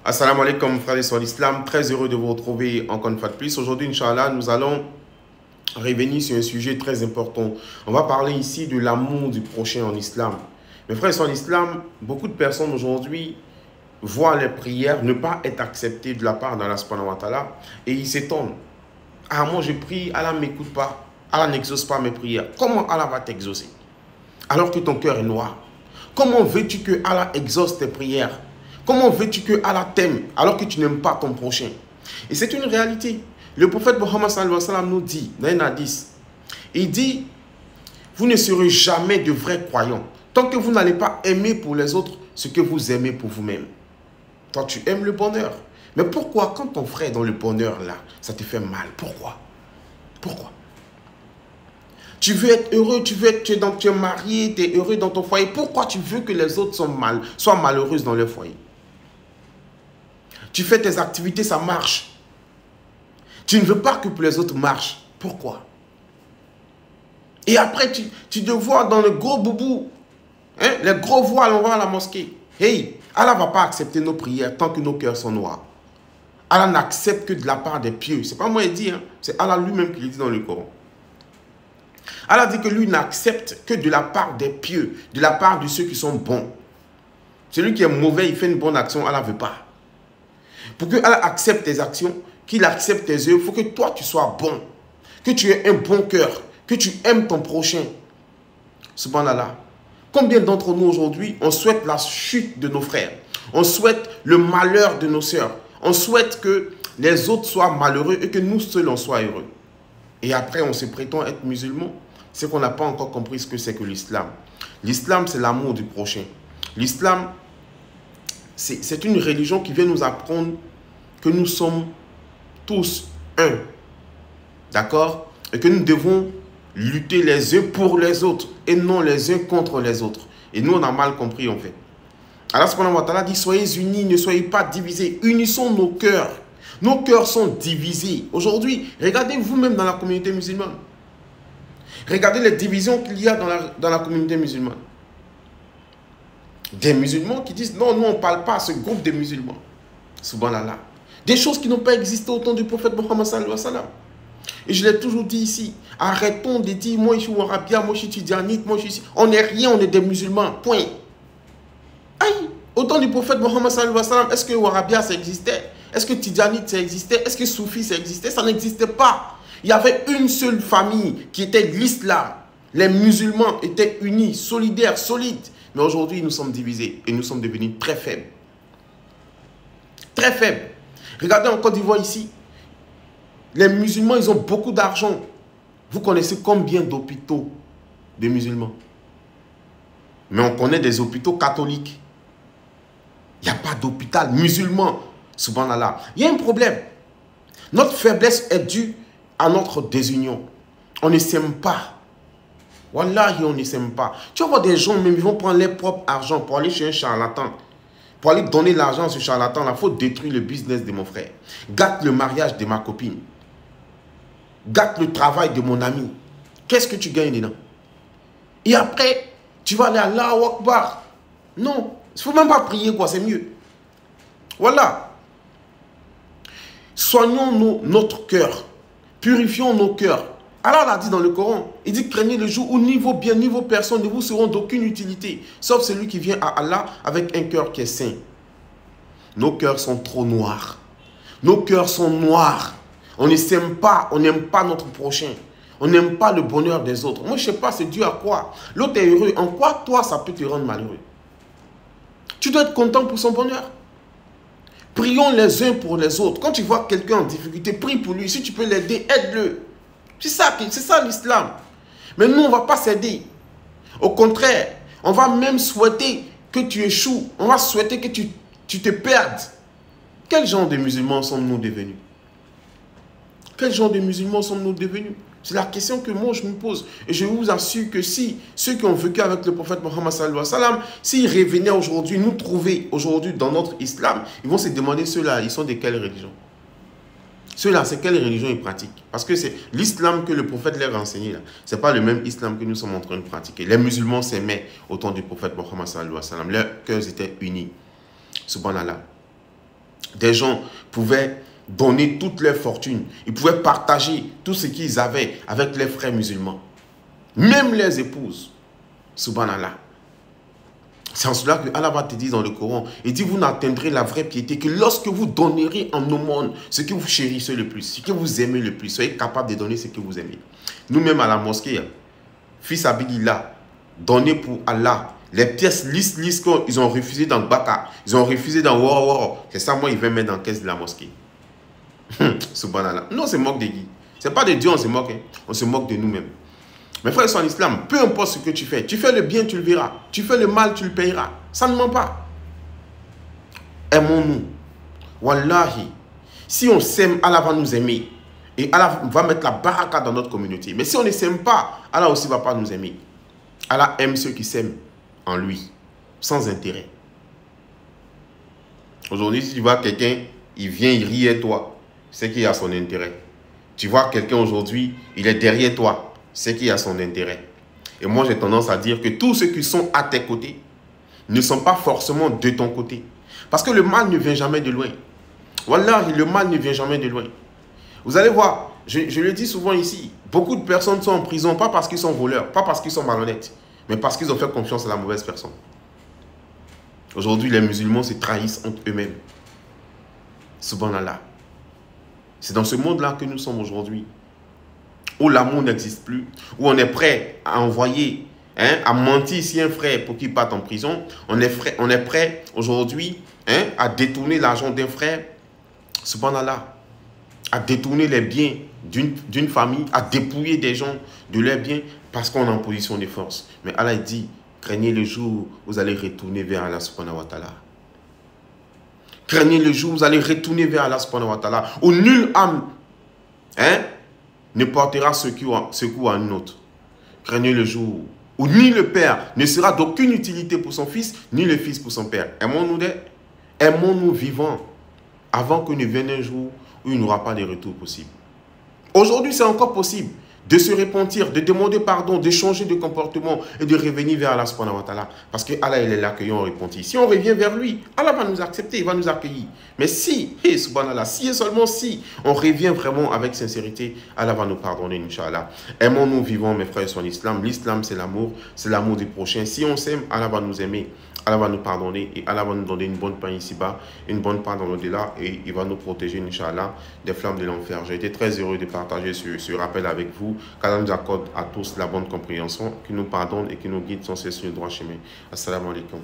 Assalamu alaikum frères et sœurs d'Islam, très heureux de vous retrouver encore une fois de plus. Aujourd'hui, Inch'Allah, nous allons revenir sur un sujet très important. On va parler ici de l'amour du prochain en Islam. Mes frères et sœurs d'Islam, beaucoup de personnes aujourd'hui voient les prières ne pas être acceptées de la part d'Allah subhanahu wa ta'ala et ils s'étonnent. Ah, moi je prie, Allah ne m'écoute pas, Allah n'exauce pas mes prières. Comment Allah va t'exaucer alors que ton cœur est noir? Comment veux-tu que Allah exauce tes prières? Comment veux-tu que Allah t'aime alors que tu n'aimes pas ton prochain? Et c'est une réalité. Le prophète Mohammed sallallahu alayhi wa sallam nous dit, dans un hadith, il dit, vous ne serez jamais de vrais croyants tant que vous n'allez pas aimer pour les autres ce que vous aimez pour vous-même. Toi, tu aimes le bonheur. Mais pourquoi, quand ton frère est dans le bonheur là, ça te fait mal? Pourquoi? Pourquoi? Tu veux être heureux, tu es marié, tu es heureux dans ton foyer. Pourquoi tu veux que les autres soient malheureuses dans leur foyer? Tu fais tes activités, ça marche. Tu ne veux pas que les autres marchent. Pourquoi? Et après, tu te vois dans le gros boubou, hein, les gros voiles, on va à la mosquée. Hey, Allah ne va pas accepter nos prières tant que nos cœurs sont noirs. Allah n'accepte que de la part des pieux. Ce n'est pas moi qui dis, hein, c'est Allah lui-même qui le dit dans le Coran. Allah dit que lui n'accepte que de la part des pieux, de la part de ceux qui sont bons. Celui qui est mauvais, il fait une bonne action, Allah ne veut pas. Pour que Allah accepte tes actions, qu'il accepte tes œuvres, il faut que toi tu sois bon, que tu aies un bon cœur, que tu aimes ton prochain. Subhanallah. Combien d'entre nous aujourd'hui, on souhaite la chute de nos frères, on souhaite le malheur de nos sœurs, on souhaite que les autres soient malheureux et que nous seuls on soit heureux. Et après, on se prétend être musulman. C'est qu'on n'a pas encore compris ce que c'est que l'islam. L'islam, c'est l'amour du prochain. L'islam, c'est une religion qui vient nous apprendre que nous sommes tous un. D'accord? Et que nous devons lutter les uns pour les autres et non les uns contre les autres. Et nous, on a mal compris en fait. Allah subhanahu wa ta'ala dit, soyez unis, ne soyez pas divisés. Unissons nos cœurs. Nos cœurs sont divisés. Aujourd'hui, regardez vous-même dans la communauté musulmane. Regardez les divisions qu'il y a dans la communauté musulmane. Des musulmans qui disent, non, nous on ne parle pas à ce groupe de musulmans. Subhanallah. Des choses qui n'ont pas existé au temps du prophète Mohammed sallallahu alayhi wa sallam. Et je l'ai toujours dit ici, arrêtons de dire, moi je suis Wahhabia, moi je suis Tidjanite, moi je suis... On n'est rien, on est des musulmans, point. Aïe, au temps du prophète Mohammed sallallahu alayhi wa sallam, est-ce que Wahhabia ça existait? Est-ce que Tidjanite ça existait? Est-ce que Soufi ça existait? Ça n'existait pas. Il y avait une seule famille qui était l'islam. Les musulmans étaient unis, solidaires, solides. Mais aujourd'hui, nous sommes divisés et nous sommes devenus très faibles. Très faibles. Regardez en Côte d'Ivoire ici. Les musulmans, ils ont beaucoup d'argent. Vous connaissez combien d'hôpitaux de musulmans? Mais on connaît des hôpitaux catholiques. Il n'y a pas d'hôpital musulman. Subhanallah. Il y a un problème. Notre faiblesse est due à notre désunion. On ne s'aime pas. Wallahi, on ne s'aime pas. Tu vas voir des gens, même ils vont prendre leur propre argent pour aller chez un charlatan. Pour aller donner l'argent à ce charlatan, il faut détruire le business de mon frère. Gâte le mariage de ma copine. Gâte le travail de mon ami. Qu'est-ce que tu gagnes dedans? Et après, tu vas aller à Allahu Akbar. Non, il ne faut même pas prier, quoi, c'est mieux. Voilà. Soignons notre cœur. Purifions nos cœurs. Allah l'a dit dans le Coran. Il dit, craignez le jour où ni vos biens, ni vos personnes ne vous seront d'aucune utilité. Sauf celui qui vient à Allah avec un cœur qui est saint. Nos cœurs sont trop noirs. Nos cœurs sont noirs. On ne s'aime pas, on n'aime pas notre prochain. On n'aime pas le bonheur des autres. Moi, je ne sais pas, c'est dû à quoi? L'autre est heureux. En quoi, toi, ça peut te rendre malheureux? Tu dois être content pour son bonheur. Prions les uns pour les autres. Quand tu vois quelqu'un en difficulté, prie pour lui. Si tu peux l'aider, aide-le. C'est ça l'islam. Mais nous, on ne va pas s'aider. Au contraire, on va même souhaiter que tu échoues. On va souhaiter que tu te perdes. Quel genre de musulmans sommes-nous devenus? Quel genre de musulmans sommes-nous devenus? C'est la question que moi je me pose. Et je vous assure que si ceux qui ont vécu avec le prophète Mohammed sallallahu alayhi wa sallam, s'ils revenaient aujourd'hui, nous trouver aujourd'hui dans notre islam, ils vont se demander ceux-là, ils sont de quelle religion? Ceux-là, c'est quelle religion ils pratiquent? Parce que c'est l'islam que le prophète leur a enseigné. Ce n'est pas le même islam que nous sommes en train de pratiquer. Les musulmans s'aimaient au temps du prophète Mohammed sallallahu alayhi wa sallam. Leurs cœurs étaient unis. Subhanallah. des gens pouvaient donner toute leur fortune. Ils pouvaient partager tout ce qu'ils avaient avec leurs frères musulmans. Même leurs épouses. Subhanallah. C'est en cela que Allah va te dire dans le Coran, il dit, vous n'atteindrez la vraie piété que lorsque vous donnerez en aumône ce que vous chérissez le plus, ce que vous aimez le plus, soyez capable de donner ce que vous aimez. Nous-mêmes à la mosquée, fils Abidillah, donner pour Allah, les pièces lisses qu'ils ont refusé dans Baka, ils ont refusé dans Woro. C'est ça, moi, ils viennent mettre dans la caisse de la mosquée. Subhanallah. Non, on se moque de qui? Ce n'est pas de Dieu, on se moque. Hein. On se moque de nous-mêmes. Mes frères sont en islam, peu importe ce que tu fais le bien, tu le verras. Tu fais le mal, tu le payeras. Ça ne ment pas. Aimons-nous. Wallahi, si on s'aime, Allah va nous aimer. Et Allah va mettre la baraka dans notre communauté. Mais si on ne s'aime pas, Allah aussi ne va pas nous aimer. Allah aime ceux qui s'aiment en lui, sans intérêt. Aujourd'hui, si tu vois quelqu'un, il vient, il rit à toi, c'est qu'il a son intérêt. Tu vois quelqu'un aujourd'hui, il est derrière toi, c'est qu'il a son intérêt. Et moi, j'ai tendance à dire que tous ceux qui sont à tes côtés ne sont pas forcément de ton côté. Parce que le mal ne vient jamais de loin. Wallah, le mal ne vient jamais de loin. Vous allez voir, je le dis souvent ici, beaucoup de personnes sont en prison, pas parce qu'ils sont voleurs, pas parce qu'ils sont malhonnêtes, mais parce qu'ils ont fait confiance à la mauvaise personne. Aujourd'hui, les musulmans se trahissent entre eux-mêmes. Subhanallah. C'est dans ce monde-là que nous sommes aujourd'hui, où l'amour n'existe plus, où on est prêt à envoyer, à mentir si un frère pour qu'il parte en prison. On est prêt aujourd'hui à détourner l'argent d'un frère, subhanallah, à détourner les biens d'une famille, à dépouiller des gens de leurs biens parce qu'on est en position de force. Mais Allah dit, craignez le jour où vous allez retourner vers Allah subhanahu wa ta'ala. Craignez le jour où vous allez retourner vers Allah subhanahu wa ta'ala, où nulle âme ne portera secours à une autre. Craignez le jour où ni le père ne sera d'aucune utilité pour son fils, ni le fils pour son père. Aimons-nous vivants avant que ne vienne un jour où il n'y aura pas de retour possible. Aujourd'hui, c'est encore possible de se repentir, de demander pardon, de changer de comportement et de revenir vers Allah subhanahu wa ta'ala. Parce que Allah, il est l'accueillant repentir. Si on revient vers lui, Allah va nous accepter, il va nous accueillir. Mais si, subhanallah, si et seulement si on revient vraiment avec sincérité, Allah va nous pardonner, Inch'Allah. Aimons-nous vivants, mes frères, sur l'islam. L'islam, c'est l'amour du prochain. Si on s'aime, Allah va nous aimer. Allah va nous pardonner et Allah va nous donner une bonne paix ici-bas, une bonne paix dans l'au-delà et il va nous protéger, Inch'Allah, des flammes de l'enfer. J'ai été très heureux de partager ce rappel avec vous. Qu'Allah nous accorde à tous la bonne compréhension, qu'il nous pardonne et qu'il nous guide sans cesse sur le droit chemin. Assalamu alaikum.